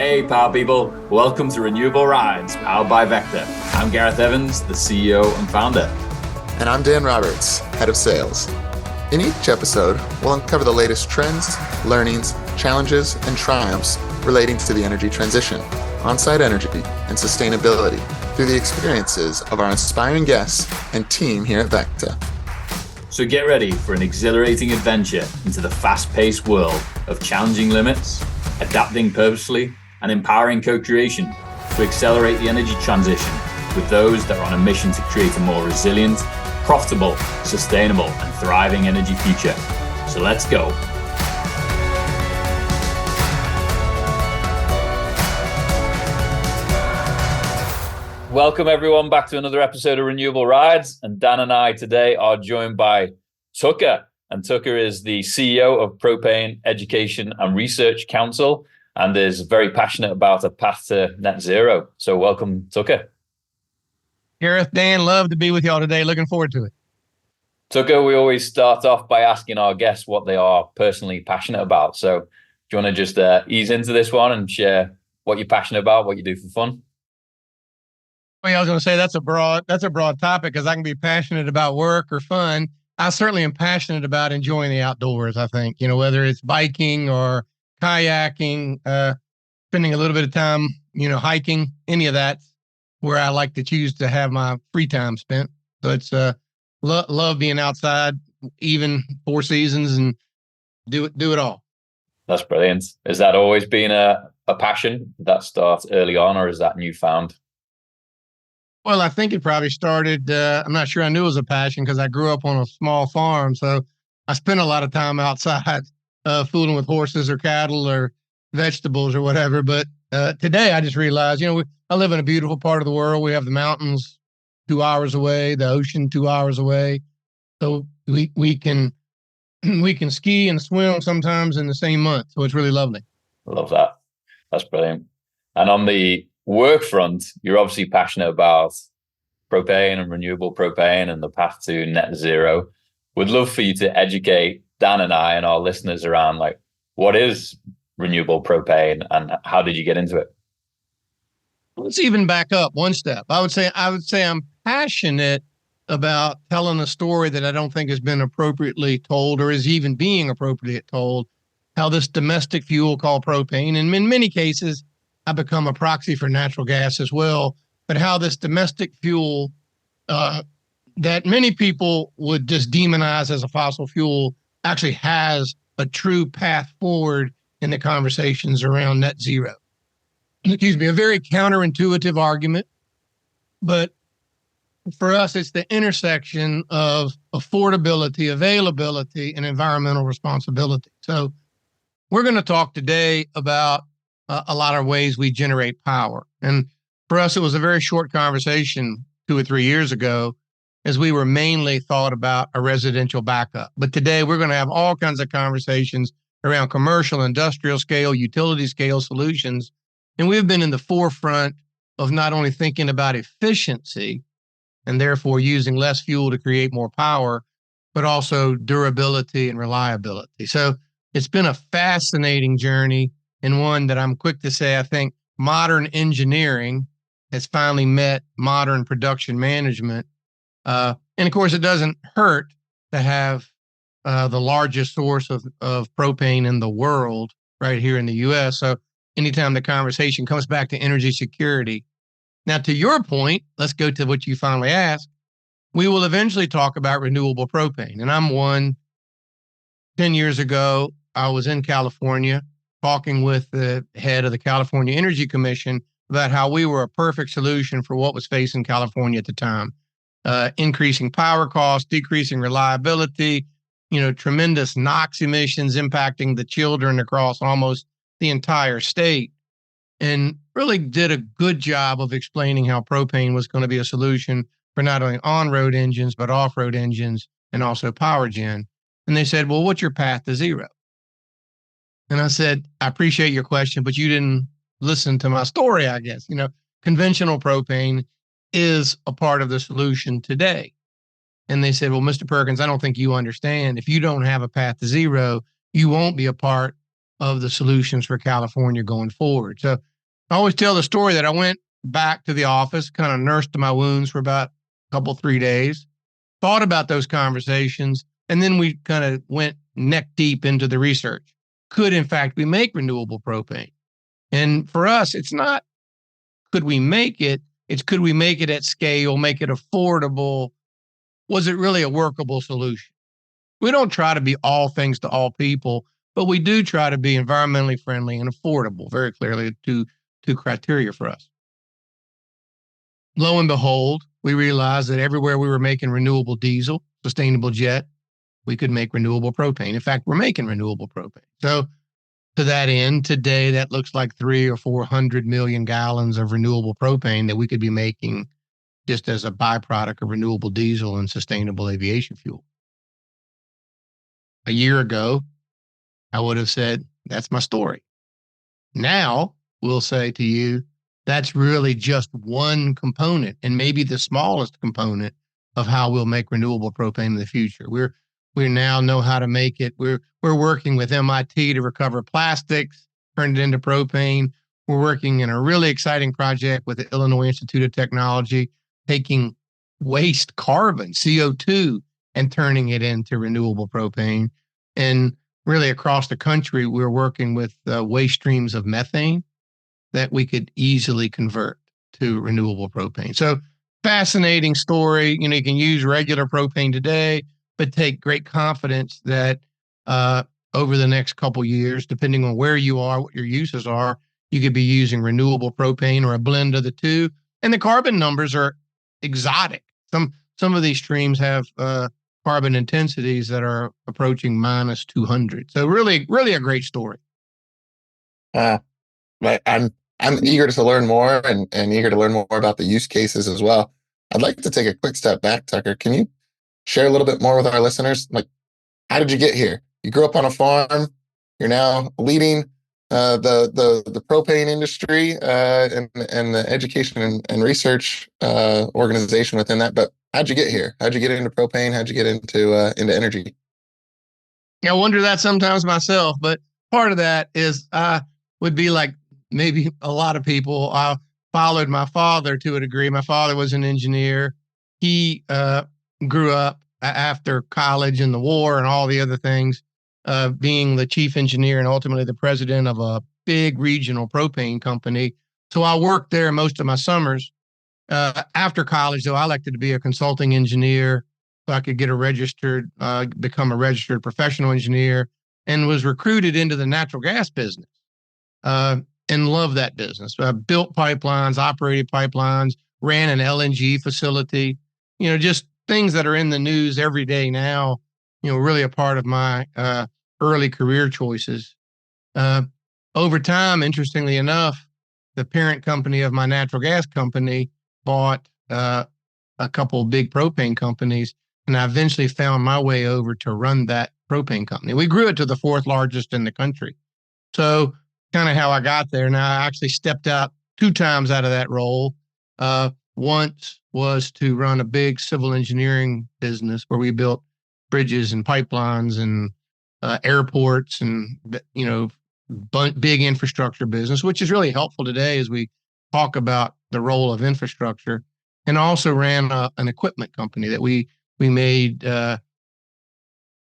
Hey, power people. Welcome to Renewable Rides, powered by VECKTA. I'm Gareth Evans, the CEO and founder. And I'm Dan Roberts, head of sales. In each episode, we'll uncover the latest trends, learnings, challenges, and triumphs relating to the energy transition, on-site energy, and sustainability through the experiences of our inspiring guests and team here at VECKTA. So get ready for an exhilarating adventure into the fast-paced world of challenging limits, adapting purposefully, and empowering co-creation to accelerate the energy transition with those that are on a mission to create a more resilient, profitable, sustainable, and thriving energy future. So let's go. Welcome everyone back to another episode of Renewable Rides. And Dan and I today are joined by Tucker. And Tucker is the CEO of Propane Education and Research Council and is very passionate about a path to net zero. So welcome, Tucker. Gareth, Dan, love to be with y'all today. Looking forward to it. Tucker, we always start off by asking our guests what they are personally passionate about. So do you want to just ease into this one and share what you're passionate about, what you do for fun? Well, I was going to say that's a broad topic because I can be passionate about work or fun. I certainly am passionate about enjoying the outdoors. I think, whether it's biking or kayaking, spending a little bit of time, hiking, any of that, where I like to choose to have my free time spent. So it's love being outside, even 4 seasons, and do it all. That's brilliant. Has that always been a passion? Did that start early on, or is that newfound? Well, I think it probably started, I'm not sure I knew it was a passion because I grew up on a small farm. So I spent a lot of time outside fooling with horses or cattle or vegetables or whatever. But today I just realized, I live in a beautiful part of the world. We have the mountains 2 hours away, the ocean 2 hours away. So we can ski and swim sometimes in the same month. So it's really lovely. I love that. That's brilliant. And on the work front, you're obviously passionate about propane and renewable propane and the path to net zero. Would love for you to educate Dan and I and our listeners around what is renewable propane and how did you get into it? Let's even back up one step. I would say I'm passionate about telling a story that I don't think has been appropriately told or is even being appropriately told, how this domestic fuel called propane, and in many cases, I become a proxy for natural gas as well, but how this domestic fuel that many people would just demonize as a fossil fuel actually has a true path forward in the conversations around net zero. Excuse me, a very counterintuitive argument, but for us, it's the intersection of affordability, availability, and environmental responsibility. So we're going to talk today about a lot of ways we generate power. And for us, it was a very short conversation 2 or 3 years ago as we were mainly thought about a residential backup. But today we're going to have all kinds of conversations around commercial, industrial scale, utility scale solutions. And we've been in the forefront of not only thinking about efficiency and therefore using less fuel to create more power, but also durability and reliability. So it's been a fascinating journey, and one that I'm quick to say, I think modern engineering has finally met modern production management. And of course, it doesn't hurt to have the largest source of propane in the world right here in the U.S. So anytime the conversation comes back to energy security. Now, to your point, let's go to what you finally asked. We will eventually talk about renewable propane. And I'm one. 10 years ago, I was in California talking with the head of the California Energy Commission about how we were a perfect solution for what was facing California at the time. Increasing power costs, decreasing reliability, tremendous NOx emissions impacting the children across almost the entire state, and really did a good job of explaining how propane was going to be a solution for not only on-road engines, but off-road engines and also power gen. And they said, well, what's your path to zero? And I said, I appreciate your question, but you didn't listen to my story, I guess. Conventional propane is a part of the solution today. And they said, well, Mr. Perkins, I don't think you understand. If you don't have a path to zero, you won't be a part of the solutions for California going forward. So I always tell the story that I went back to the office, kind of nursed my wounds for about a couple, 3 days, thought about those conversations, and then we kind of went neck deep into the research. Could, in fact, we make renewable propane? And for us, it's not could we make it, it's could we make it at scale, make it affordable? Was it really a workable solution? We don't try to be all things to all people, but we do try to be environmentally friendly and affordable, very clearly two criteria for us. Lo and behold, we realized that everywhere we were making renewable diesel, sustainable jet, we could make renewable propane. In fact, we're making renewable propane. So to that end, today, that looks like 300 or 400 million gallons of renewable propane that we could be making just as a byproduct of renewable diesel and sustainable aviation fuel. A year ago, I would have said, that's my story. Now, we'll say to you, that's really just one component and maybe the smallest component of how we'll make renewable propane in the future. We now know how to make it. We're working with MIT to recover plastics, turn it into propane. We're working in a really exciting project with the Illinois Institute of Technology, taking waste carbon, CO2, and turning it into renewable propane. And really across the country, we're working with waste streams of methane that we could easily convert to renewable propane. So fascinating story. You can use regular propane today, but take great confidence that over the next couple years, depending on where you are, what your uses are, you could be using renewable propane or a blend of the two. And the carbon numbers are exotic. Some of these streams have carbon intensities that are approaching minus 200. So really, really a great story. But I'm eager to learn more and eager to learn more about the use cases as well. I'd like to take a quick step back, Tucker. Can you share a little bit more with our listeners? Like, how did you get here? You grew up on a farm. You're now leading the propane industry and the education and research organization within that. But how'd you get here? How'd you get into propane? How'd you get into energy? I wonder that sometimes myself, but part of that is I would be like maybe a lot of people. I followed my father to a degree. My father was an engineer. He grew up after college and the war and all the other things, being the chief engineer and ultimately the president of a big regional propane company. So I worked there most of my summers. After college, though, I elected to be a consulting engineer so I could get become a registered professional engineer, and was recruited into the natural gas business and loved that business. I built pipelines, operated pipelines, ran an LNG facility, just things that are in the news every day now, really a part of my early career choices. Over time, interestingly enough, the parent company of my natural gas company bought a couple of big propane companies, and I eventually found my way over to run that propane company. We grew it to the fourth largest in the country. So kind of how I got there. Now, I actually stepped out 2 times out of that role. Once was to run a big civil engineering business where we built bridges and pipelines and airports and, big infrastructure business, which is really helpful today as we talk about the role of infrastructure. And also ran an equipment company that we made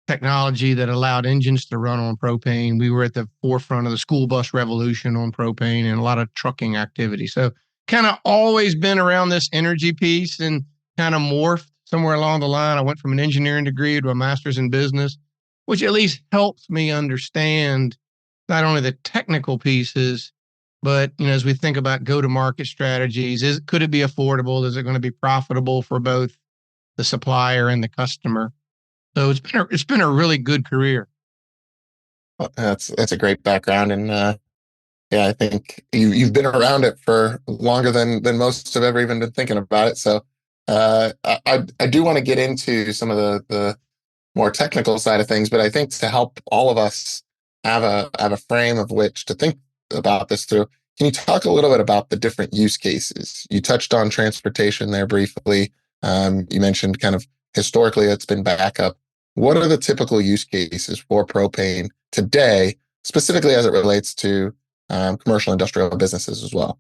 technology that allowed engines to run on propane. We were at the forefront of the school bus revolution on propane and a lot of trucking activity. So kind of always been around this energy piece and kind of morphed somewhere along the line. I went from an engineering degree to a master's in business, which at least helps me understand not only the technical pieces, but as we think about go-to-market strategies, could it be affordable? Is it going to be profitable for both the supplier and the customer? So it's been a really good career. Well, that's a great background, and I think you've been around it for longer than most have ever even been thinking about it. So I do want to get into some of the more technical side of things, but I think to help all of us have a frame of which to think about this through, can you talk a little bit about the different use cases? You touched on transportation there briefly. You mentioned kind of historically it's been backup. What are the typical use cases for propane today, specifically as it relates to commercial industrial businesses as well?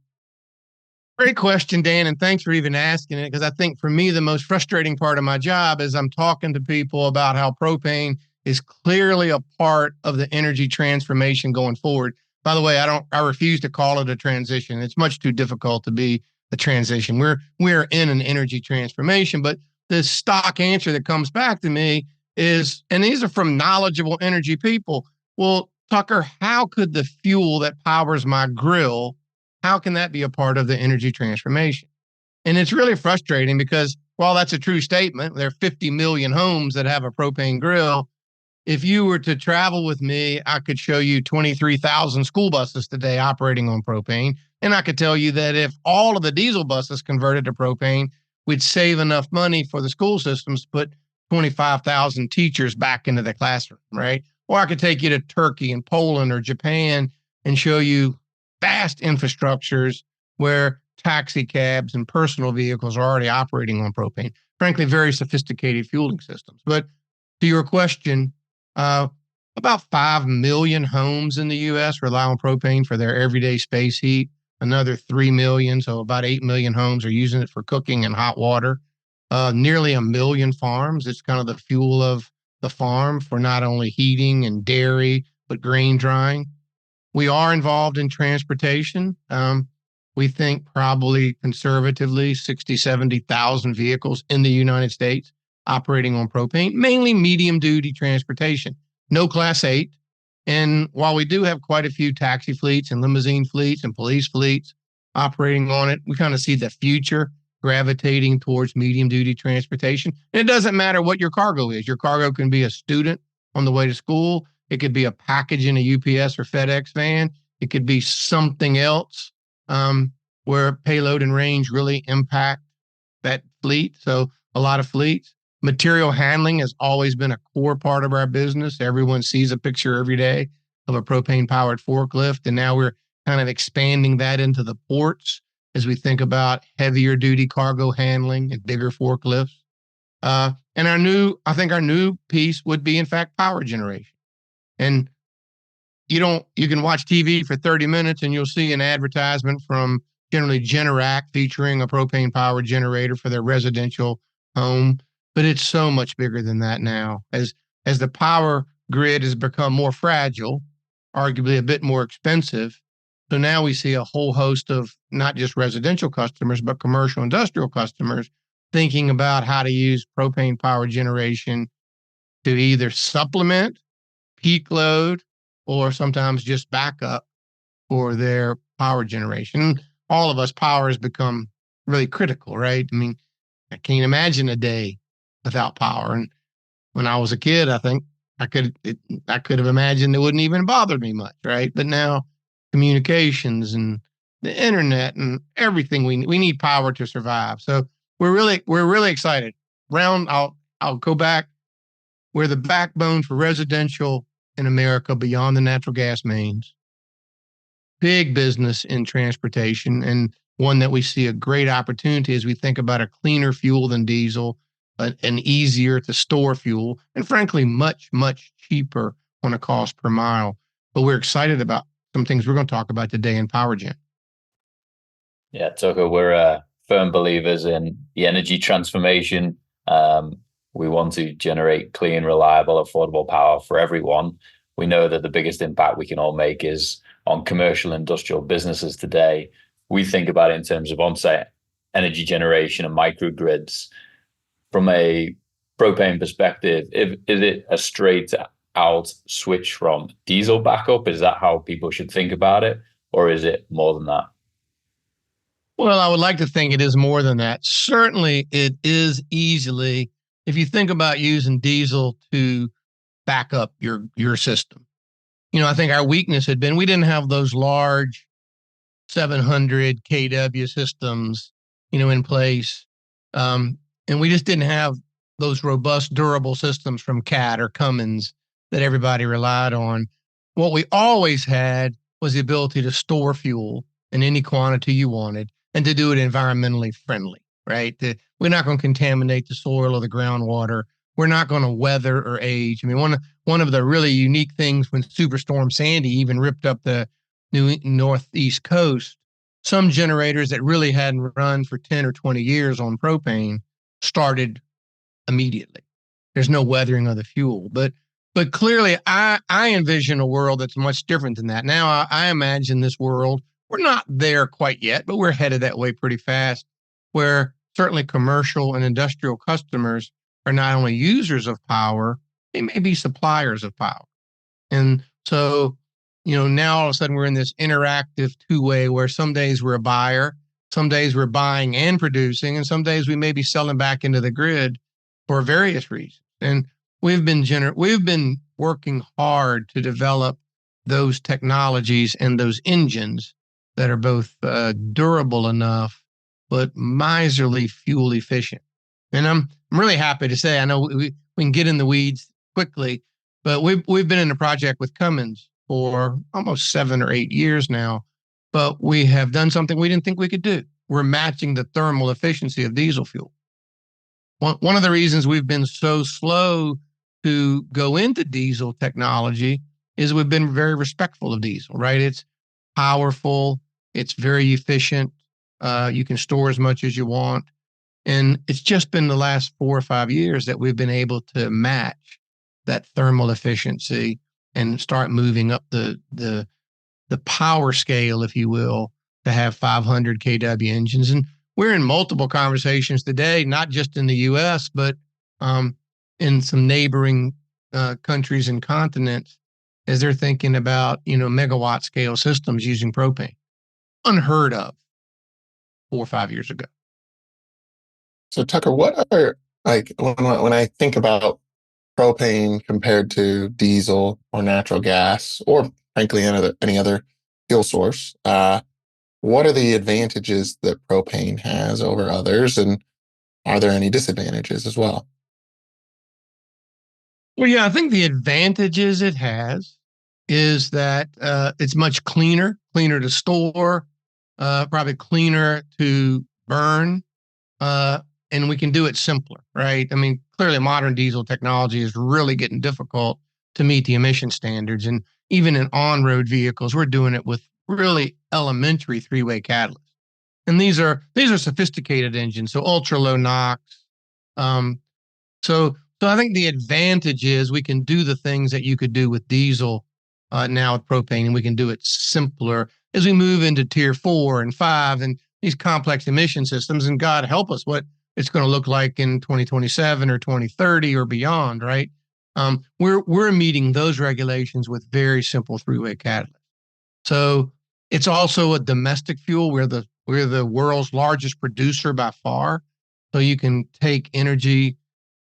Great question, Dan, and thanks for even asking it, because I think for me, the most frustrating part of my job is I'm talking to people about how propane is clearly a part of the energy transformation going forward. By the way, I refuse to call it a transition. It's much too difficult to be a transition. We're in an energy transformation, but the stock answer that comes back to me is, and these are from knowledgeable energy people, well, Tucker, how could the fuel that powers my grill, how can that be a part of the energy transformation? And it's really frustrating because while that's a true statement, there are 50 million homes that have a propane grill. If you were to travel with me, I could show you 23,000 school buses today operating on propane. And I could tell you that if all of the diesel buses converted to propane, we'd save enough money for the school systems to put 25,000 teachers back into the classroom, right? Or I could take you to Turkey and Poland or Japan and show you vast infrastructures where taxi cabs and personal vehicles are already operating on propane. Frankly, very sophisticated fueling systems. But to your question, about 5 million homes in the U.S. rely on propane for their everyday space heat. Another 3 million, so about 8 million homes, are using it for cooking and hot water. Nearly 1 million farms. It's kind of the fuel of the farm for not only heating and dairy, but grain drying. We are involved in transportation. We think probably conservatively 60, 70,000 vehicles in the United States operating on propane, mainly medium duty transportation, no Class 8. And while we do have quite a few taxi fleets and limousine fleets and police fleets operating on it, we kind of see the future gravitating towards medium duty transportation. And it doesn't matter what your cargo is. Your cargo can be a student on the way to school. It could be a package in a UPS or FedEx van. It could be something else where payload and range really impact that fleet. So a lot of fleets. Material handling has always been a core part of our business. Everyone sees a picture every day of a propane-powered forklift, and now we're kind of expanding that into the ports as we think about heavier duty cargo handling and bigger forklifts. And I think our new piece would be, in fact, power generation. And you can watch TV for 30 minutes and you'll see an advertisement from generally Generac featuring a propane powered generator for their residential home. But it's so much bigger than that now. As the power grid has become more fragile, arguably a bit more expensive. So now we see a whole host of not just residential customers, but commercial industrial customers thinking about how to use propane power generation to either supplement, peak load, or sometimes just backup for their power generation. All of us, power has become really critical, right? I mean, I can't imagine a day without power. And when I was a kid, I think I could have imagined it wouldn't even bother me much, right? But now communications and the internet and everything, we need power to survive. So we're really excited. I'll go back. We're the backbone for residential in America beyond the natural gas mains. Big business in transportation, and one that we see a great opportunity as we think about a cleaner fuel than diesel, an easier to store fuel, and frankly, much, much cheaper on a cost per mile. But we're excited about some things we're going to talk about today in power gen. Yeah, Tucker, we're firm believers in the energy transformation. We want to generate clean, reliable, affordable power for everyone. We know that the biggest impact we can all make is on commercial industrial businesses today. We think about it in terms of on-site energy generation and microgrids. From a propane perspective, is it a straight out switch from diesel backup? Is that how people should think about it? Or is it more than that? Well, I would like to think it is more than that. Certainly it is easily, if you think about using diesel to back up your system. I think our weakness had been we didn't have those large 700 kW systems, in place. And we just didn't have those robust, durable systems from Cat or Cummins that everybody relied on. What we always had was the ability to store fuel in any quantity you wanted and to do it environmentally friendly, right? We're not going to contaminate the soil or the groundwater. We're not going to weather or age. I mean, one of the really unique things when Superstorm Sandy even ripped up the Northeast coast, some generators that really hadn't run for 10 or 20 years on propane started immediately. There's no weathering of the fuel, but clearly I envision a world that's much different than that. Now I imagine this world, we're not there quite yet, but we're headed that way pretty fast, where certainly commercial and industrial customers are not only users of power, they may be suppliers of power. And so, now all of a sudden we're in this interactive two-way where some days we're a buyer, some days we're buying and producing, and some days we may be selling back into the grid for various reasons. And we've been working hard to develop those technologies and those engines that are both durable enough but miserly fuel efficient. And I'm really happy to say, I know we can get in the weeds quickly, but we've been in a project with Cummins for almost 7 or 8 years now, but we have done something we didn't think we could do. We're matching the thermal efficiency of diesel fuel. One of the reasons we've been so slow to go into diesel technology is we've been very respectful of diesel, right? It's powerful. It's very efficient. You can store as much as you want. And it's just been the last 4 or 5 years that we've been able to match that thermal efficiency and start moving up the power scale, if you will, to have 500 kW engines. And we're in multiple conversations today, not just in the U.S., but in some neighboring countries and continents, as they're thinking about, megawatt scale systems using propane. Unheard of 4 or 5 years ago. So Tucker, what are, like, when I think about propane compared to diesel or natural gas, or frankly any other fuel source, what are the advantages that propane has over others, and are there any disadvantages as well? Well, yeah, I think the advantages it has is that it's much cleaner to store, probably cleaner to burn, and we can do it simpler, right? I mean, clearly modern diesel technology is really getting difficult to meet the emission standards. And even in on-road vehicles, we're doing it with really elementary three-way catalysts. And these are sophisticated engines, so ultra low NOx. So I think the advantage is we can do the things that you could do with diesel now with propane, and we can do it simpler as we move into tier 4 and 5 and these complex emission systems. And God help us what it's going to look like in 2027 or 2030 or beyond, right? We're meeting those regulations with very simple three-way catalysts. So it's also a domestic fuel. We're the world's largest producer by far. So you can take energy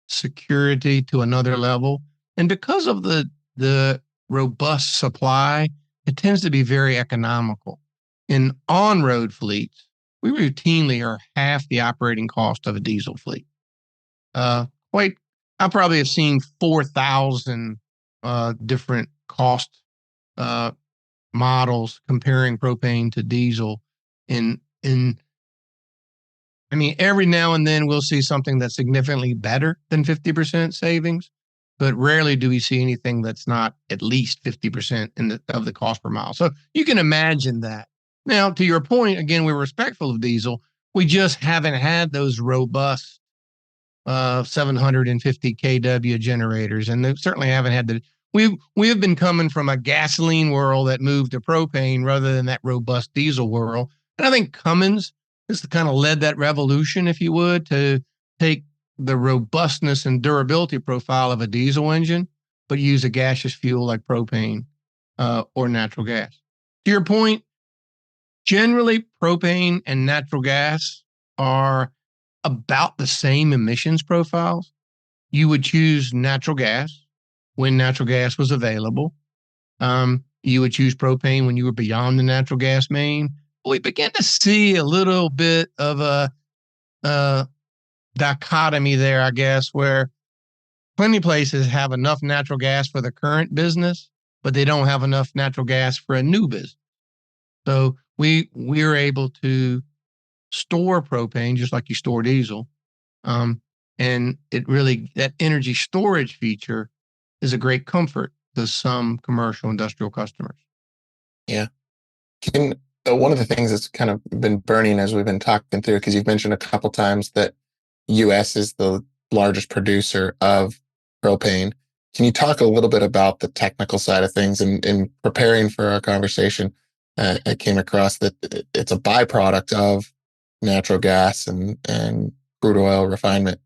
security to another level. And because of the robust supply, it tends to be very economical. In on-road fleets, we routinely are half the operating cost of a diesel fleet. I probably have seen 4,000 different cost models comparing propane to diesel. I mean, every now and then we'll see something that's significantly better than 50% savings, but rarely do we see anything that's not at least 50% of the cost per mile. So you can imagine that. Now, to your point, again, we're respectful of diesel. We just haven't had those robust 750 kW generators, and they certainly haven't had the. We have been coming from a gasoline world that moved to propane rather than that robust diesel world. And I think Cummins has kind of led that revolution, if you would, to take the robustness and durability profile of a diesel engine, but use a gaseous fuel like propane or natural gas. To your point, generally propane and natural gas are about the same emissions profiles. You would choose natural gas when natural gas was available. You would choose propane when you were beyond the natural gas main. We began to see a little bit of a dichotomy there, I guess, where plenty of places have enough natural gas for the current business, but they don't have enough natural gas for a new business. So we're able to store propane just like you store diesel. And that energy storage feature is a great comfort to some commercial industrial customers. Yeah. Can one of the things that's kind of been burning as we've been talking through, because you've mentioned a couple times that U.S. is the largest producer of propane. Can you talk a little bit about the technical side of things? In preparing for our conversation, I came across that it's a byproduct of natural gas and crude oil refinement.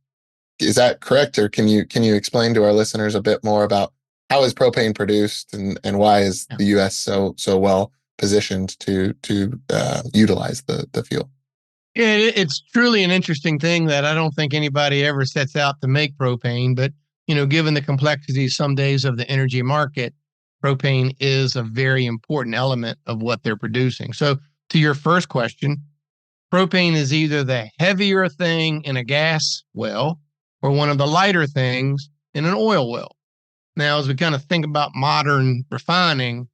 Is that correct, or can you explain to our listeners a bit more about how is propane produced and why is the U.S. so well positioned to utilize the fuel? Yeah, it's truly an interesting thing that I don't think anybody ever sets out to make propane. But, given the complexities some days of the energy market, propane is a very important element of what they're producing. So to your first question, propane is either the heavier thing in a gas well or one of the lighter things in an oil well. Now, as we kind of think about modern refining,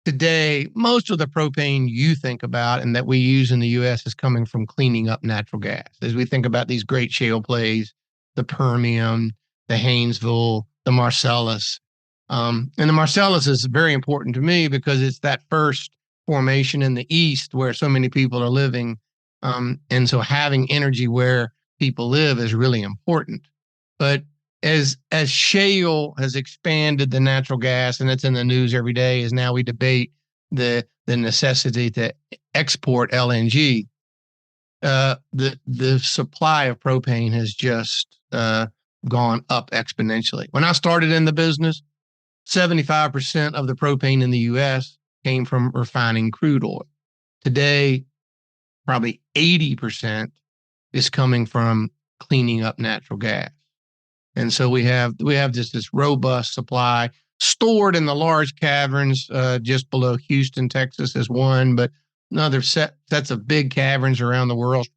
today, most of the propane you think about and that we use in the U.S. is coming from cleaning up natural gas. As we think about these great shale plays, the Permian, the Haynesville, the Marcellus. And the Marcellus is very important to me because it's that first formation in the East where so many people are living. And so having energy where people live is really important. But as shale has expanded the natural gas, and it's in the news every day, as now we debate the necessity to export LNG, the supply of propane has just gone up exponentially. When I started in the business, 75% of the propane in the U.S. came from refining crude oil. Today, probably 80% is coming from cleaning up natural gas. And so we have this robust supply stored in the large caverns just below Houston, Texas, is one, but another sets of big caverns around the world,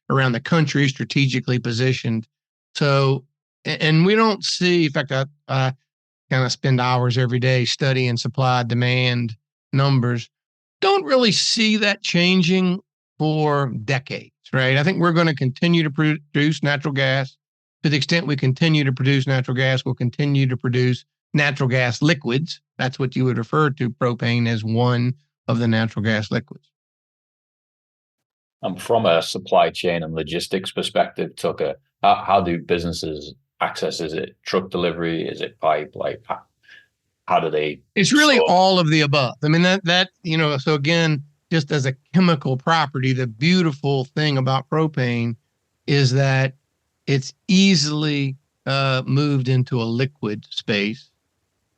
around the country, strategically positioned. So, and we don't see, in fact, I kind of spend hours every day studying supply demand numbers. Don't really see that changing for decades, right? I think we're going to continue to produce natural gas. To the extent we continue to produce natural gas, we'll continue to produce natural gas liquids. That's what you would refer to propane as, one of the natural gas liquids. From a supply chain and logistics perspective, Tucker, how do businesses access? Is it truck delivery? Is it pipe? Like, how do they? It's really all of the above. I mean, so again, just as a chemical property, the beautiful thing about propane is that it's easily moved into a liquid space.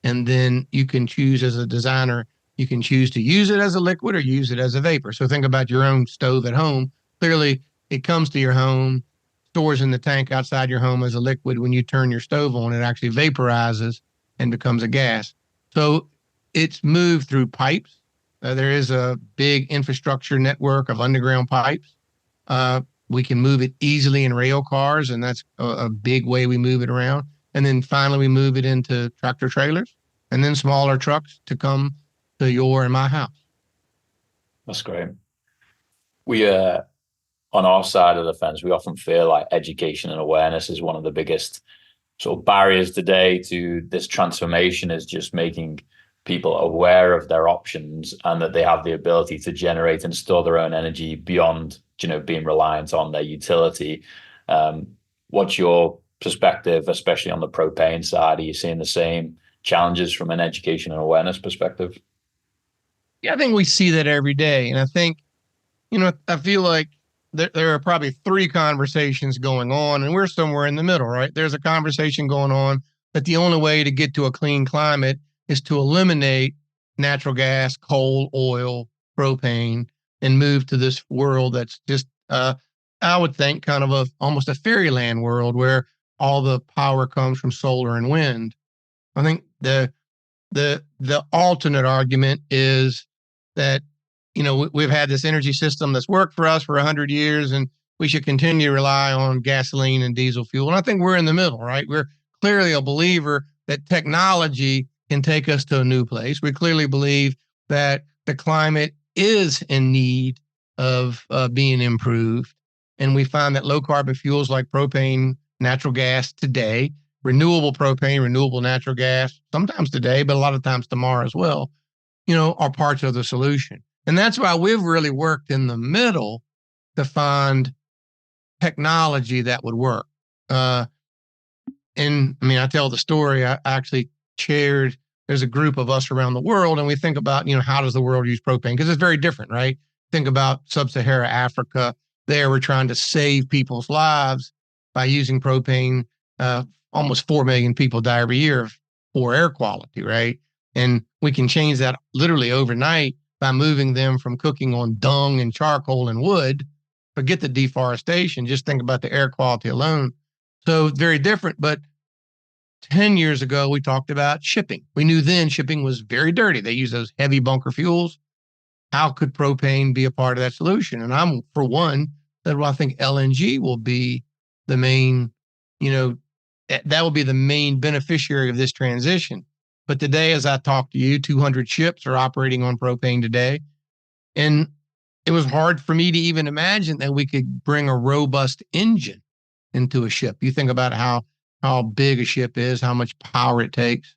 And then you can choose, as a designer, you can choose to use it as a liquid or use it as a vapor. So think about your own stove at home. Clearly, it comes to your home, stores in the tank outside your home as a liquid. When you turn your stove on, it actually vaporizes and becomes a gas. So it's moved through pipes. There is a big infrastructure network of underground pipes. We can move it easily in rail cars, and that's a big way we move it around. And then finally, we move it into tractor trailers and then smaller trucks to come to your and my house. That's great. We, on our side of the fence, we often feel like education and awareness is one of the biggest sort of barriers today to this transformation, is just making people aware of their options and that they have the ability to generate and store their own energy beyond, being reliant on their utility. What's your perspective, especially on the propane side? Are you seeing the same challenges from an education and awareness perspective? Yeah, I think we see that every day. And I think, I feel like there are probably three conversations going on, and we're somewhere in the middle, right? There's a conversation going on that the only way to get to a clean climate is to eliminate natural gas, coal, oil, propane, and move to this world that's just, I would think, kind of almost a fairyland world where all the power comes from solar and wind. I think the alternate argument is that, we've had this energy system that's worked for us for 100 years, and we should continue to rely on gasoline and diesel fuel. And I think we're in the middle, right? We're clearly a believer that technology can take us to a new place. We clearly believe that the climate is in need of being improved. And we find that low carbon fuels like propane, natural gas today, renewable propane, renewable natural gas, sometimes today, but a lot of times tomorrow as well, are parts of the solution. And that's why we've really worked in the middle to find technology that would work. And I mean, I tell the story, I actually chaired, there's a group of us around the world, and we think about, how does the world use propane? Because it's very different, right? Think about sub-Saharan Africa. There, we're trying to save people's lives by using propane. Almost 4 million people die every year of poor air quality, right? And we can change that literally overnight by moving them from cooking on dung and charcoal and wood. Forget the deforestation. Just think about the air quality alone. So very different. But 10 years ago, we talked about shipping. We knew then shipping was very dirty. They use those heavy bunker fuels. How could propane be a part of that solution? And I'm, for one, said, well, I think LNG will be the main, that will be the main beneficiary of this transition. But today, as I talk to you, 200 ships are operating on propane today. And it was hard for me to even imagine that we could bring a robust engine into a ship. You think about how big a ship is, how much power it takes.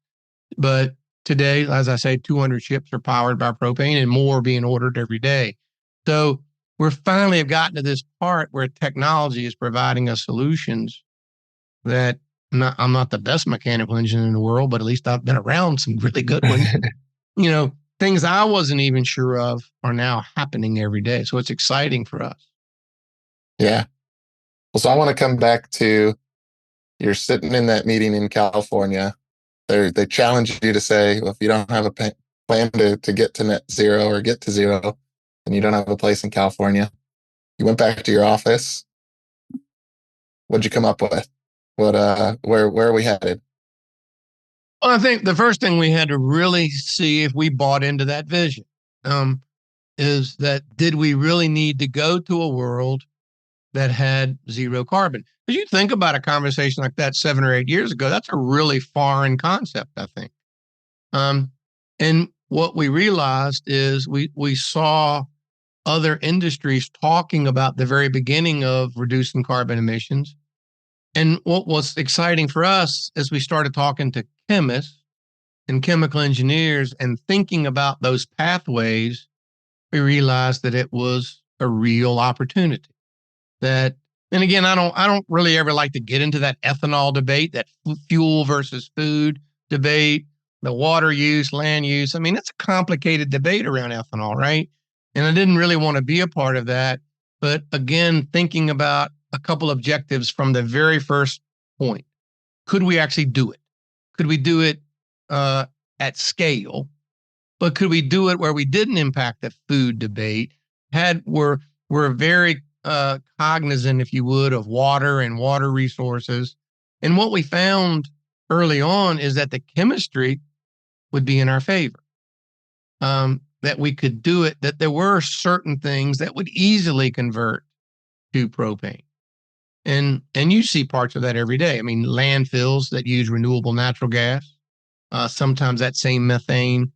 But today, as I say, 200 ships are powered by propane and more being ordered every day. So we finally have gotten to this part where technology is providing us solutions that I'm not the best mechanical engineer in the world, but at least I've been around some really good ones. Things I wasn't even sure of are now happening every day. So it's exciting for us. Yeah. Well, so I want to come back to, you're sitting in that meeting in California. They challenge you to say, well, if you don't have a plan to get to net zero or get to zero, then you don't have a place in California. You went back to your office. What'd you come up with? Where are we headed? Well, I think the first thing we had to really see if we bought into that vision is that, did we really need to go to a world that had zero carbon? Because you think about a conversation like that 7 or 8 years ago, that's a really foreign concept, I think. And what we realized is we saw other industries talking about the very beginning of reducing carbon emissions. And what was exciting for us as we started talking to chemists and chemical engineers and thinking about those pathways, we realized that it was a real opportunity. And again, I don't really ever like to get into that ethanol debate, that fuel versus food debate, the water use, land use. I mean, it's a complicated debate around ethanol, right? And I didn't really want to be a part of that. But again, thinking about a couple objectives from the very first point. Could we actually do it? Could we do it at scale? But could we do it where we didn't impact the food debate? We're very cognizant, if you would, of water and water resources. And what we found early on is that the chemistry would be in our favor, that we could do it, that there were certain things that would easily convert to propane. And you see parts of that every day. I mean, landfills that use renewable natural gas, sometimes that same methane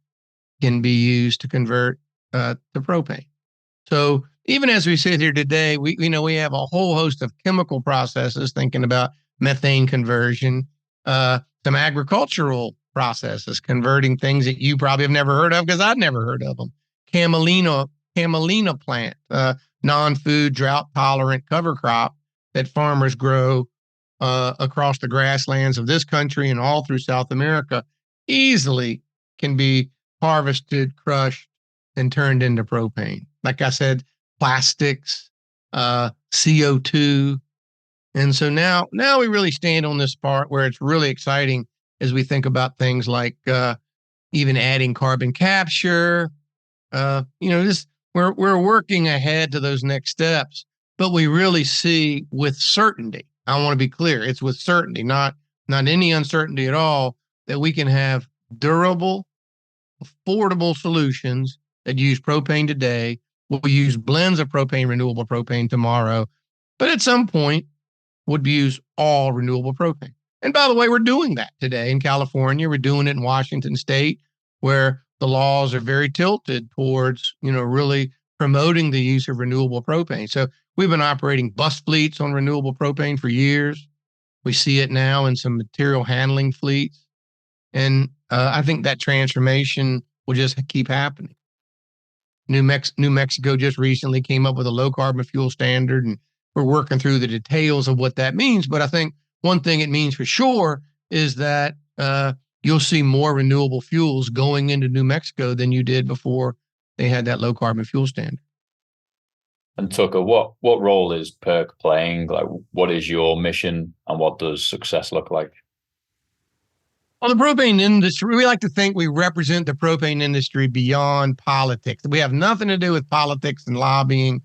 can be used to convert to propane. So even as we sit here today, we have a whole host of chemical processes thinking about methane conversion, some agricultural processes converting things that you probably have never heard of, because I'd never heard of them. Camelina plant, non-food, drought-tolerant cover crop that farmers grow across the grasslands of this country and all through South America, easily can be harvested, crushed, and turned into propane. Like I said, plastics, CO2. And so now we really stand on this part where it's really exciting as we think about things like even adding carbon capture. We're working ahead to those next steps, but we really see with certainty. I want to be clear. It's with certainty, not any uncertainty at all, that we can have durable, affordable solutions that use propane today. We'll use blends of propane, renewable propane tomorrow, but at some point would use all renewable propane. And by the way, we're doing that today in California. We're doing it in Washington State, where the laws are very tilted towards, really promoting the use of renewable propane. So we've been operating bus fleets on renewable propane for years. We see it now in some material handling fleets. And I think that transformation will just keep happening. New Mexico just recently came up with a low carbon fuel standard, and we're working through the details of what that means. But I think one thing it means for sure is that you'll see more renewable fuels going into New Mexico than you did before they had that low carbon fuel standard. And Tucker, what role is PERC playing? Like, what is your mission, and what does success look like? Well, the propane industry, we like to think we represent the propane industry beyond politics. We have nothing to do with politics and lobbying.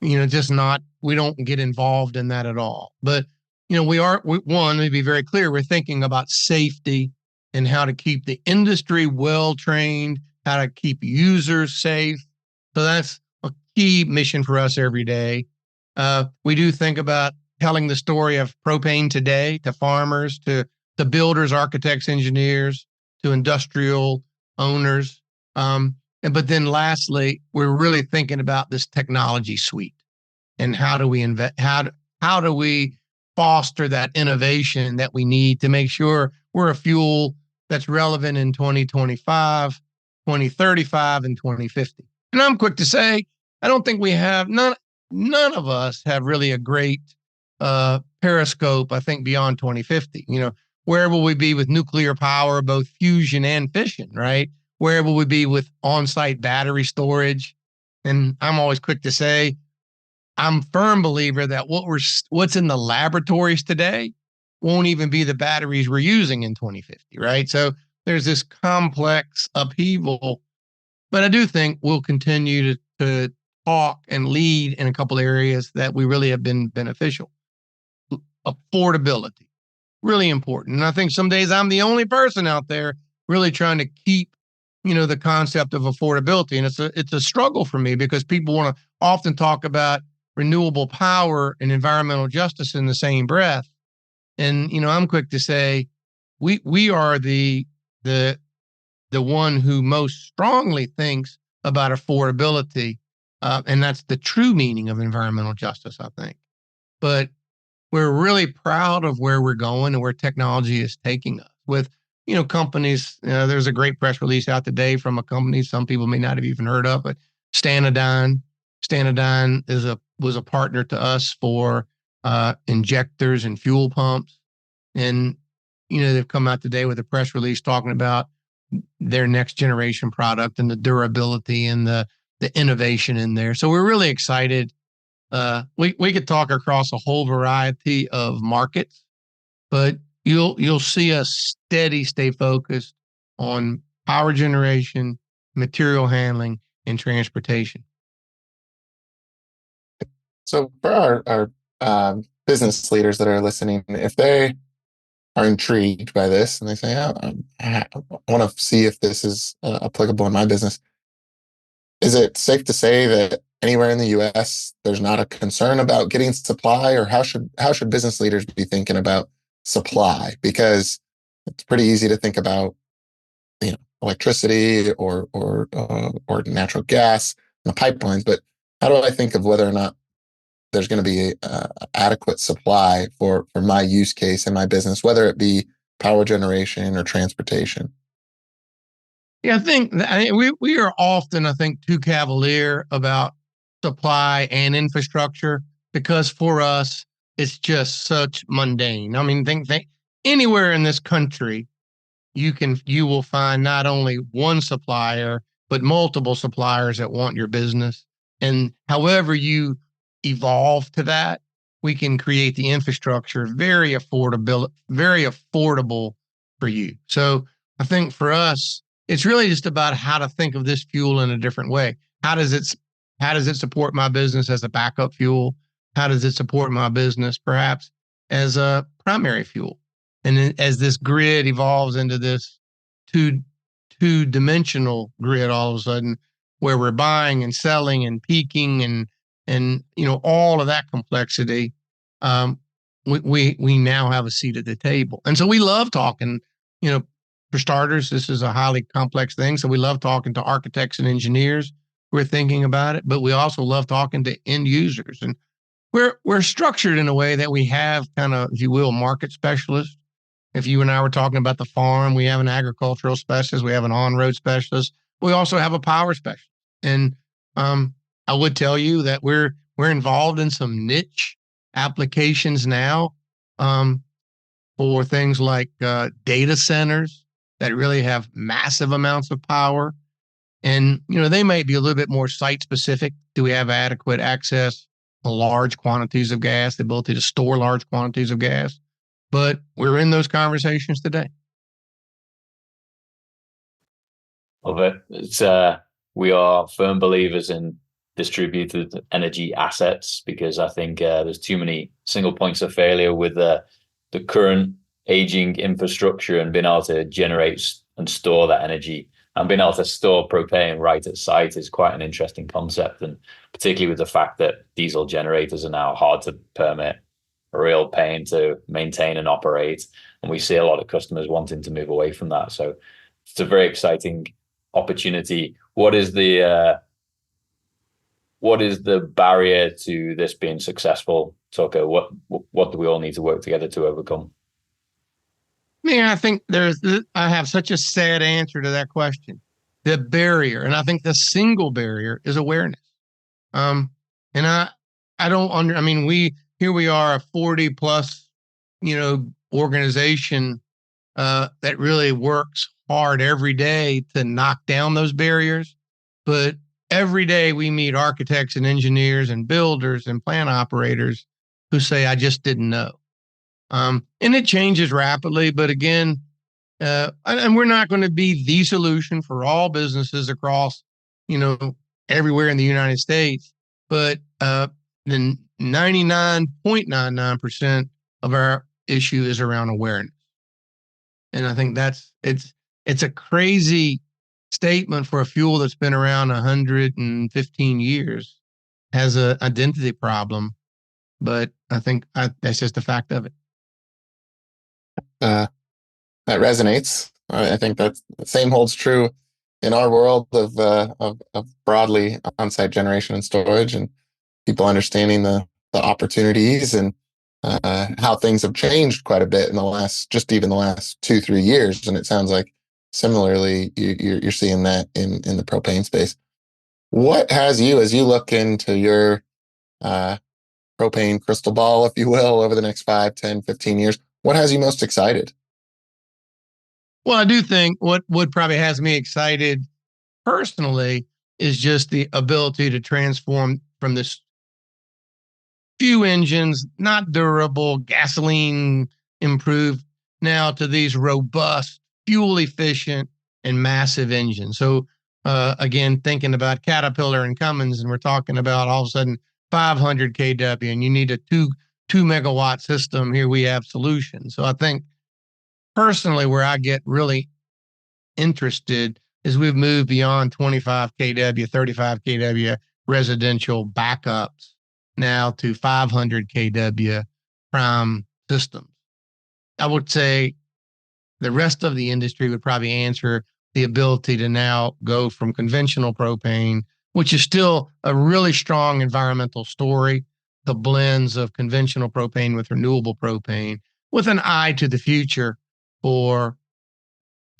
Just not, we don't get involved in that at all. But, let me be very clear, we're thinking about safety and how to keep the industry well trained, how to keep users safe. So that's a key mission for us every day. We do think about telling the story of propane today to farmers, to builders, architects, engineers, to industrial owners. But then lastly, we're really thinking about this technology suite and how do we foster that innovation that we need to make sure we're a fuel that's relevant in 2025, 2035, and 2050. And I'm quick to say, I don't think we have, none of us have really a great periscope, I think, beyond 2050. Where will we be with nuclear power, both fusion and fission, right? Where will we be with on-site battery storage? And I'm always quick to say, I'm a firm believer that what's in the laboratories today won't even be the batteries we're using in 2050, right? So there's this complex upheaval, but I do think we'll continue to talk and lead in a couple areas that we really have been beneficial. Affordability. Really important. And I think some days I'm the only person out there really trying to keep, the concept of affordability. And it's a struggle for me because people want to often talk about renewable power and environmental justice in the same breath. And, I'm quick to say we are the one who most strongly thinks about affordability. And that's the true meaning of environmental justice, I think. But we're really proud of where we're going and where technology is taking us with, companies. There's a great press release out today from a company some people may not have even heard of, but Stanadyne. Stanadyne was a partner to us for injectors and fuel pumps. And, they've come out today with a press release talking about their next generation product and the durability and the innovation in there. So we're really excited. We could talk across a whole variety of markets, but you'll see us stay focused on power generation, material handling, and transportation. So for our business leaders that are listening, if they are intrigued by this and they say, I want to see if this is applicable in my business, is it safe to say that anywhere in the U.S. there's not a concern about getting supply, or how should business leaders be thinking about supply? Because it's pretty easy to think about, electricity or natural gas and the pipelines, but how do I think of whether or not there's going to be adequate supply for my use case in my business, whether it be power generation or transportation? Yeah, I think we are often, too cavalier about supply and infrastructure because for us, it's just such mundane. I mean, think anywhere in this country, you will find not only one supplier, but multiple suppliers that want your business. And however you evolve to that, we can create the infrastructure very affordable for you. So I think for us, it's really just about how to think of this fuel in a different way. How does it support my business as a backup fuel? How does it support my business perhaps as a primary fuel? And then as this grid evolves into this two-dimensional grid all of a sudden, where we're buying and selling and peaking and all of that complexity, we now have a seat at the table. And so we love talking, for starters, this is a highly complex thing. So we love talking to architects and engineers who are thinking about it, but we also love talking to end users. And we're structured in a way that we have kind of, if you will, market specialists. If you and I were talking about the farm, we have an agricultural specialist, we have an on-road specialist. We also have a power specialist. And I would tell you that we're involved in some niche applications now for things like data centers that really have massive amounts of power. And, they might be a little bit more site specific. Do we have adequate access to large quantities of gas, the ability to store large quantities of gas? But we're in those conversations today. Love it. We are firm believers in distributed energy assets, because I think there's too many single points of failure with the current aging infrastructure, and being able to generate and store that energy and being able to store propane right at site is quite an interesting concept. And particularly with the fact that diesel generators are now hard to permit, a real pain to maintain and operate. And we see a lot of customers wanting to move away from that. So it's a very exciting opportunity. What is the barrier to this being successful, Tucker? What do we all need to work together to overcome? I think I have such a sad answer to that question. The barrier, and I think the single barrier, is awareness. And I don't here we are, a 40 plus, organization that really works hard every day to knock down those barriers. But every day we meet architects and engineers and builders and plant operators who say, I just didn't know. And it changes rapidly, but again, and we're not going to be the solution for all businesses across, everywhere in the United States, but the 99.99% of our issue is around awareness. And I think it's a crazy statement for a fuel that's been around 115 years, has an identity problem, but I think that's just a fact of it. That resonates. I think that the same holds true in our world of broadly on-site generation and storage, and people understanding the opportunities and how things have changed quite a bit in the last 2-3 years. And it sounds like similarly you're seeing that in the propane space. What has you, as you look into your propane crystal ball, if you will, over the next 5, 10, 15 years, what has you most excited? Well, I do think what probably has me excited personally is just the ability to transform from this few engines, not durable, gasoline improved, now to these robust, fuel efficient, and massive engines. So again, thinking about Caterpillar and Cummins, and we're talking about all of a sudden 500 kW, and you need a 2 megawatt system. Here we have solutions. So I think personally, where I get really interested is we've moved beyond 25 kW, 35 kW residential backups now to 500 kW prime systems. I would say the rest of the industry would probably answer the ability to now go from conventional propane, which is still a really strong environmental story, to blends of conventional propane with renewable propane, with an eye to the future for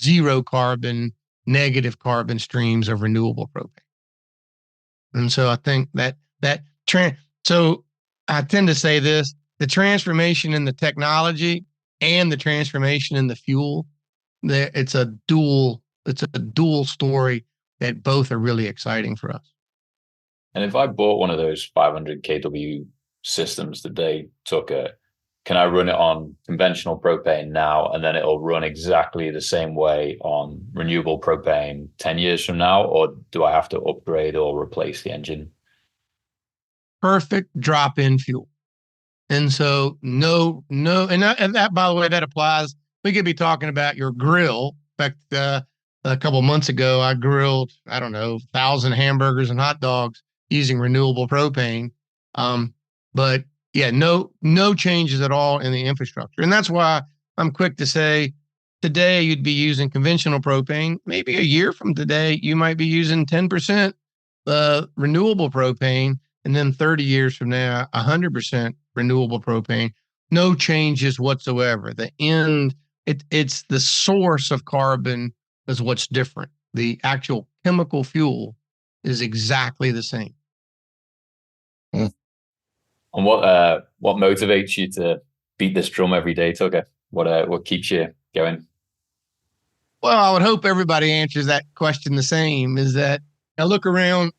zero carbon, negative carbon streams of renewable propane. And so I think so I tend to say this, the transformation in the technology and the transformation in the fuel, it's a dual story that both are really exciting for us. And if I bought one of those 500 kW systems that they took, can I run it on conventional propane now, and then it'll run exactly the same way on renewable propane 10 years from now? Or do I have to upgrade or replace the engine? Perfect drop-in fuel. And so no, and that, by the way, that applies. We could be talking about your grill. In fact, a couple of months ago, I grilled, 1,000 hamburgers and hot dogs using renewable propane. But yeah, no changes at all in the infrastructure. And that's why I'm quick to say today you'd be using conventional propane. Maybe a year from today, you might be using 10% renewable propane. And then 30 years from now, 100% renewable propane. No changes whatsoever. It's the source of carbon is what's different. The actual chemical fuel is exactly the same. And what motivates you to beat this drum every day, Tugger? What keeps you going? Well, I would hope everybody answers that question the same, is that I look around,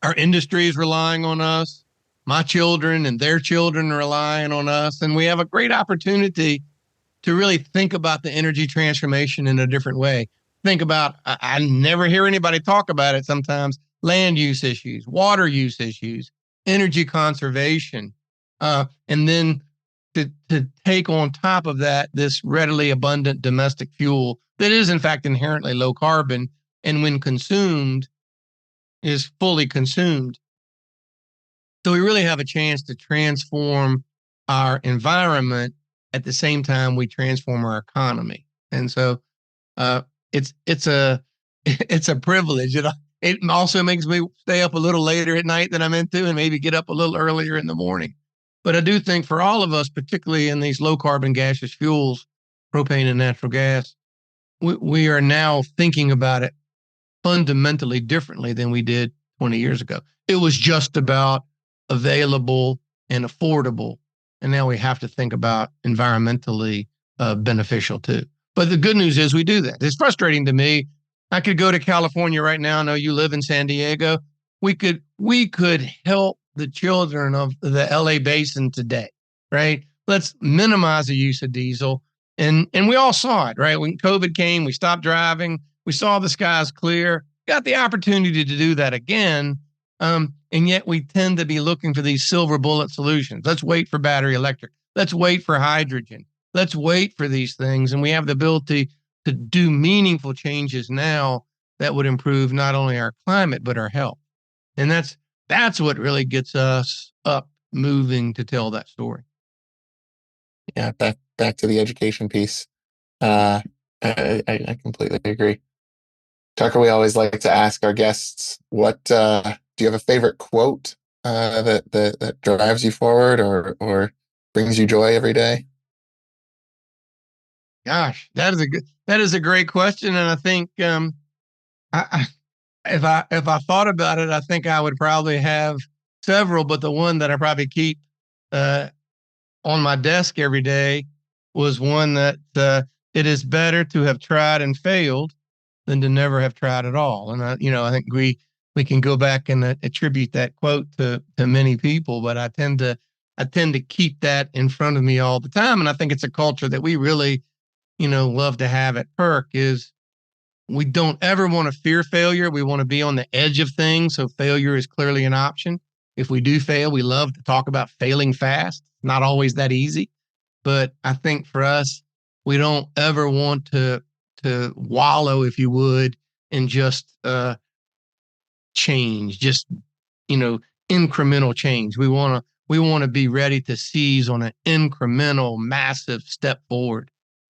our industry is relying on us. My children and their children are relying on us. And we have a great opportunity to really think about the energy transformation in a different way. Think about, I never hear anybody talk about it sometimes, land use issues, water use issues, energy conservation, and then to take on top of that this readily abundant domestic fuel that is in fact inherently low carbon, and when consumed is fully consumed. So we really have a chance to transform our environment at the same time we transform our economy. And so it's a privilege. It also makes me stay up a little later at night than I'm into, and maybe get up a little earlier in the morning. But I do think for all of us, particularly in these low carbon gaseous fuels, propane and natural gas, we are now thinking about it fundamentally differently than we did 20 years ago. It was just about available and affordable. And now we have to think about environmentally beneficial too. But the good news is we do that. It's frustrating to me. I could go to California right now. I know you live in San Diego. We could help the children of the LA basin today, right? Let's minimize the use of diesel. And we all saw it, right? When COVID came, we stopped driving. We saw the skies clear, got the opportunity to do that again. And yet we tend to be looking for these silver bullet solutions. Let's wait for battery electric. Let's wait for hydrogen. Let's wait for these things. And we have the ability to do meaningful changes now that would improve not only our climate, but our health. And that's what really gets us up moving to tell that story. Yeah, back to the education piece. I completely agree. Tucker, we always like to ask our guests, what do you have a favorite quote that drives you forward or brings you joy every day? Gosh, that is a great question, and I think if I thought about it, I think I would probably have several, but the one that I probably keep on my desk every day was one that it is better to have tried and failed than to never have tried at all. And I think we can go back and attribute that quote to many people, but I tend to keep that in front of me all the time. And I think it's a culture that we really, love to have at PERC. Is we don't ever want to fear failure. We want to be on the edge of things. So failure is clearly an option. If we do fail, we love to talk about failing fast. Not always that easy, but I think for us, we don't ever want to wallow, if you would, in just change, just incremental change. We want to be ready to seize on an incremental, massive step forward.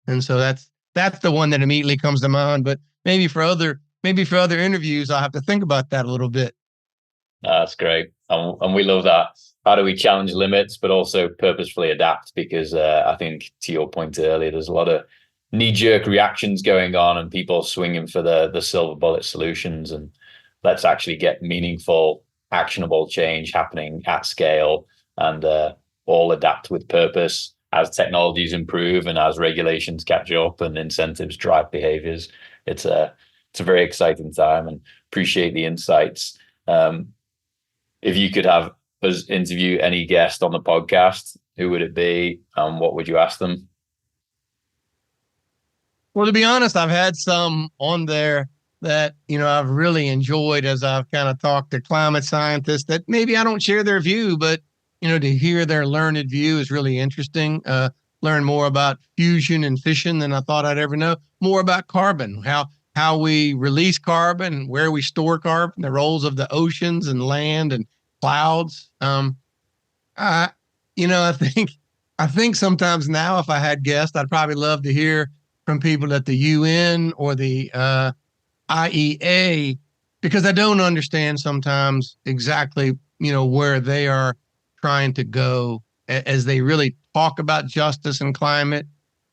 And so that's the one that immediately comes to mind. But maybe for other interviews, I'll have to think about that a little bit. That's great. And we love that. How do we challenge limits, but also purposefully adapt? Because I think, to your point earlier, there's a lot of knee-jerk reactions going on and people swinging for the silver bullet solutions. And let's actually get meaningful, actionable change happening at scale, and all adapt with purpose as technologies improve and as regulations catch up and incentives drive behaviors. It's a very exciting time, and appreciate the insights. If you could have us interview any guest on the podcast, who would it be and what would you ask them? Well, to be honest, I've had some on there that, I've really enjoyed as I've kind of talked to climate scientists that maybe I don't share their view, but, to hear their learned view is really interesting. Learn more about fusion and fission than I thought I'd ever know. More about carbon, how we release carbon, where we store carbon, the roles of the oceans and land and clouds. I think sometimes now, if I had guests, I'd probably love to hear from people at the UN or the IEA, because I don't understand sometimes exactly, where they are trying to go as they really talk about justice and climate,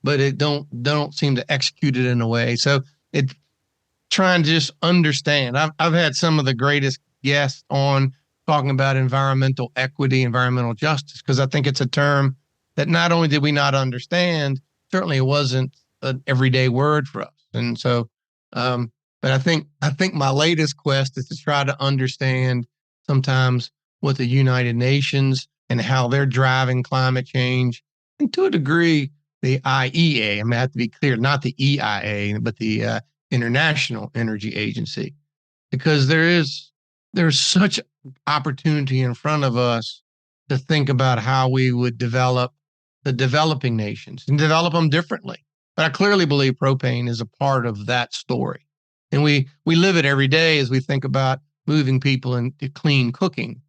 but it don't seem to execute it in a way. So trying to just understand. I've had some of the greatest guests on talking about environmental equity, environmental justice, because I think it's a term that not only did we not understand, certainly it wasn't an everyday word for us. And so, but I think my latest quest is to try to understand sometimes what the United Nations and how they're driving climate change, and to a degree, the IEA. I mean, I have to be clear, not the EIA, but the International Energy Agency, because there's such opportunity in front of us to think about how we would develop the developing nations and develop them differently. But I clearly believe propane is a part of that story. And we live it every day as we think about moving people into clean cooking.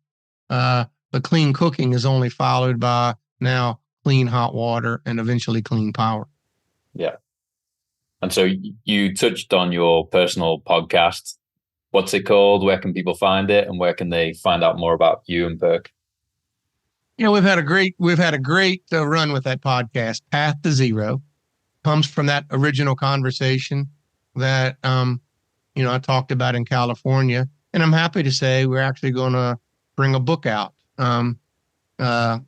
But clean cooking is only followed by now clean hot water and eventually clean power. Yeah. And so you touched on your personal podcast. What's it called? Where can people find it? And where can they find out more about you and PERC? We've had a great run with that podcast. Path to Zero comes from that original conversation that I talked about in California, and I'm happy to say we're actually going to bring a book out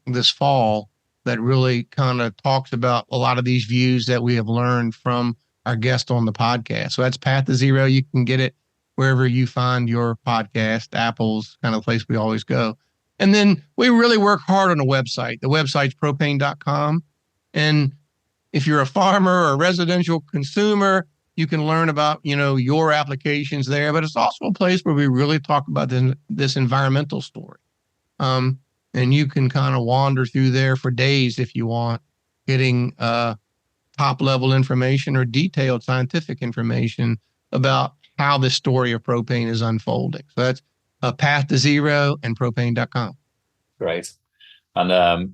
this fall that really kind of talks about a lot of these views that we have learned from our guest on the podcast. So that's Path to Zero. You can get it wherever you find your podcast. Apple's kind of the place we always go. And then we really work hard on the website. The website's propane.com. And if you're a farmer or a residential consumer, you can learn about, your applications there. But it's also a place where we really talk about this environmental story. And you can kind of wander through there for days if you want, getting top level information or detailed scientific information about how the story of propane is unfolding. So that's Path to Zero and propane.com. Great. And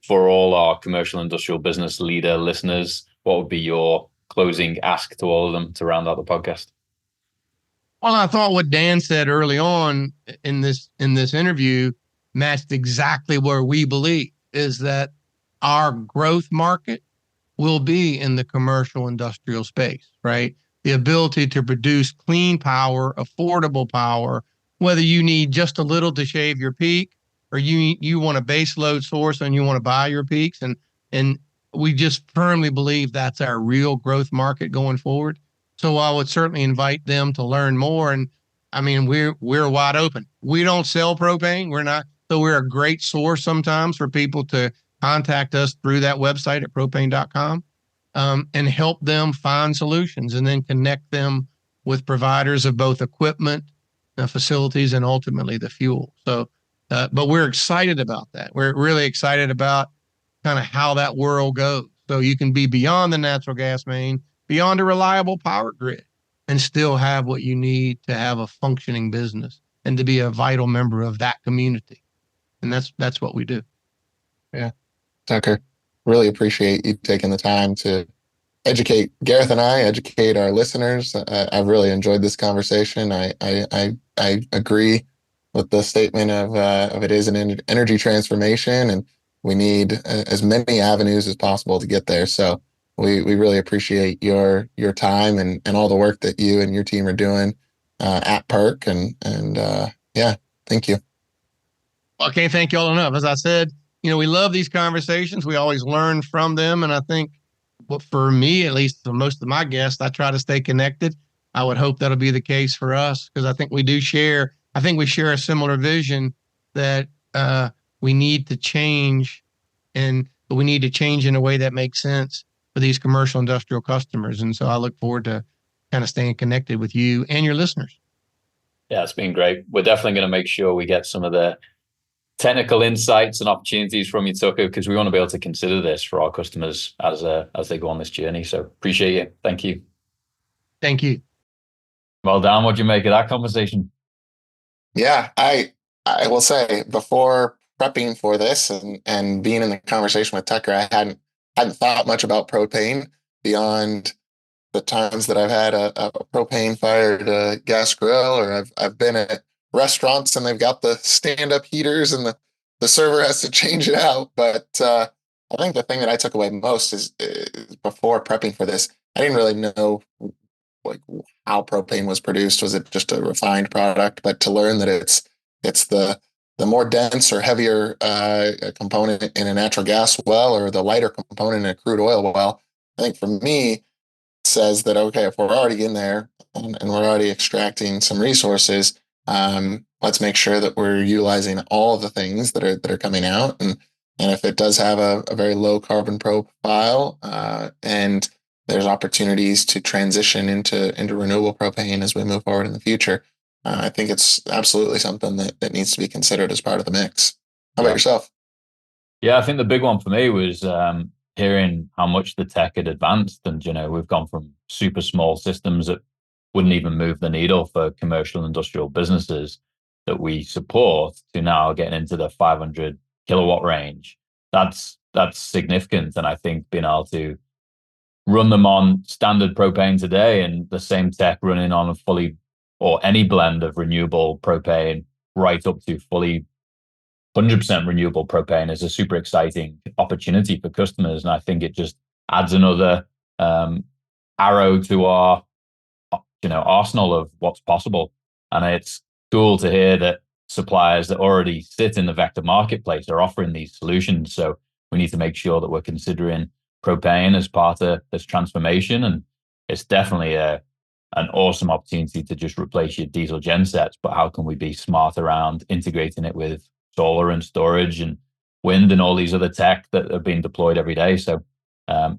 for all our commercial industrial business leader listeners, what would be your closing ask to all of them to round out the podcast? Well, I thought what Dan said early on in this interview matched exactly where we believe, is that our growth market will be in the commercial industrial space, right? The ability to produce clean power, affordable power, whether you need just a little to shave your peak or you want a base load source and you want to buy your peaks. And we just firmly believe that's our real growth market going forward. So I would certainly invite them to learn more. And I mean, we're wide open. We don't sell propane. So we're a great source sometimes for people to contact us through that website at propane.com and help them find solutions and then connect them with providers of both equipment, facilities, and ultimately the fuel. So, but we're excited about that. We're really excited about kind of how that world goes. So you can be beyond the natural gas main, beyond a reliable power grid, and still have what you need to have a functioning business and to be a vital member of that community. And that's what we do. Yeah. Tucker, really appreciate you taking the time to educate Gareth and educate our listeners. I've really enjoyed this conversation. I agree with the statement of it is an energy transformation, and we need as many avenues as possible to get there. So we really appreciate your time and all the work that you and your team are doing at PERC. And yeah, thank you. I can't thank y'all enough. As I said, we love these conversations. We always learn from them. And I think for me, at least for most of my guests, I try to stay connected. I would hope that'll be the case for us, because I think we share a similar vision that we need to change, but we need to change in a way that makes sense for these commercial industrial customers. And so I look forward to kind of staying connected with you and your listeners. Yeah, it's been great. We're definitely going to make sure we get some of the technical insights and opportunities from you, Tucker, because we want to be able to consider this for our customers as they go on this journey. So appreciate you. Thank you. Thank you. Well, Dan, what do you make of that conversation? Yeah, I will say, before prepping for this and being in the conversation with Tucker, I hadn't thought much about propane beyond the times that I've had a propane fired gas grill, or I've been at restaurants and they've got the stand-up heaters and the server has to change it out. But I think the thing that I took away most is before prepping for this, I didn't really know like how propane was produced. Was it just a refined product? But to learn that it's the more dense or heavier component in a natural gas well, or the lighter component in a crude oil well, I think for me says that, okay, if we're already in there and we're already extracting some resources, let's make sure that we're utilizing all of the things that are coming out. And if it does have a very low carbon profile, and there's opportunities to transition into renewable propane as we move forward in the future, I think it's absolutely something that needs to be considered as part of the mix. How about yourself? Yeah, I think the big one for me was hearing how much the tech had advanced. And, we've gone from super small systems that wouldn't even move the needle for commercial industrial businesses that we support to now getting into the 500 kilowatt range. That's significant. And I think being able to run them on standard propane today and the same tech running on a fully, or any blend of renewable propane right up to fully 100% renewable propane is a super exciting opportunity for customers. And I think it just adds another arrow to our arsenal of what's possible. And it's cool to hear that suppliers that already sit in the VECKTA marketplace are offering these solutions. So we need to make sure that we're considering propane as part of this transformation. And it's definitely an awesome opportunity to just replace your diesel gensets. But how can we be smart around integrating it with solar and storage and wind and all these other tech that are being deployed every day? So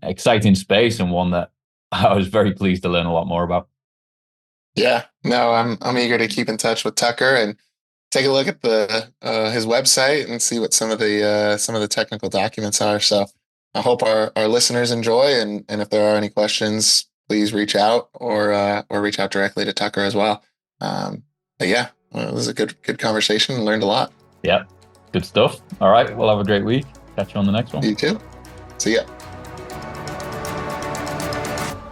exciting space, and one that I was very pleased to learn a lot more about. Yeah, no, I'm eager to keep in touch with Tucker and take a look at his website and see what some of the technical documents are. So I hope our listeners enjoy, and if there are any questions, please reach out or reach out directly to Tucker as well. But yeah, it was a good conversation and learned a lot. Yeah, good stuff. All right, well, have a great week. Catch you on the next one. You too. See ya.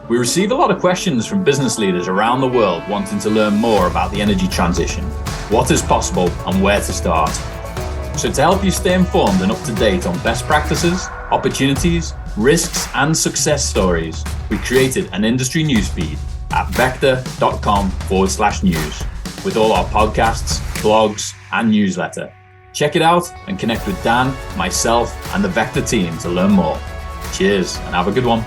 We receive a lot of questions from business leaders around the world wanting to learn more about the energy transition, what is possible, and where to start. So to help you stay informed and up to date on best practices, opportunities, risks, and success stories, we created an industry newsfeed at vecta.com/news with all our podcasts, blogs, and newsletter. Check it out and connect with Dan, myself, and the VECKTA team to learn more. Cheers and have a good one.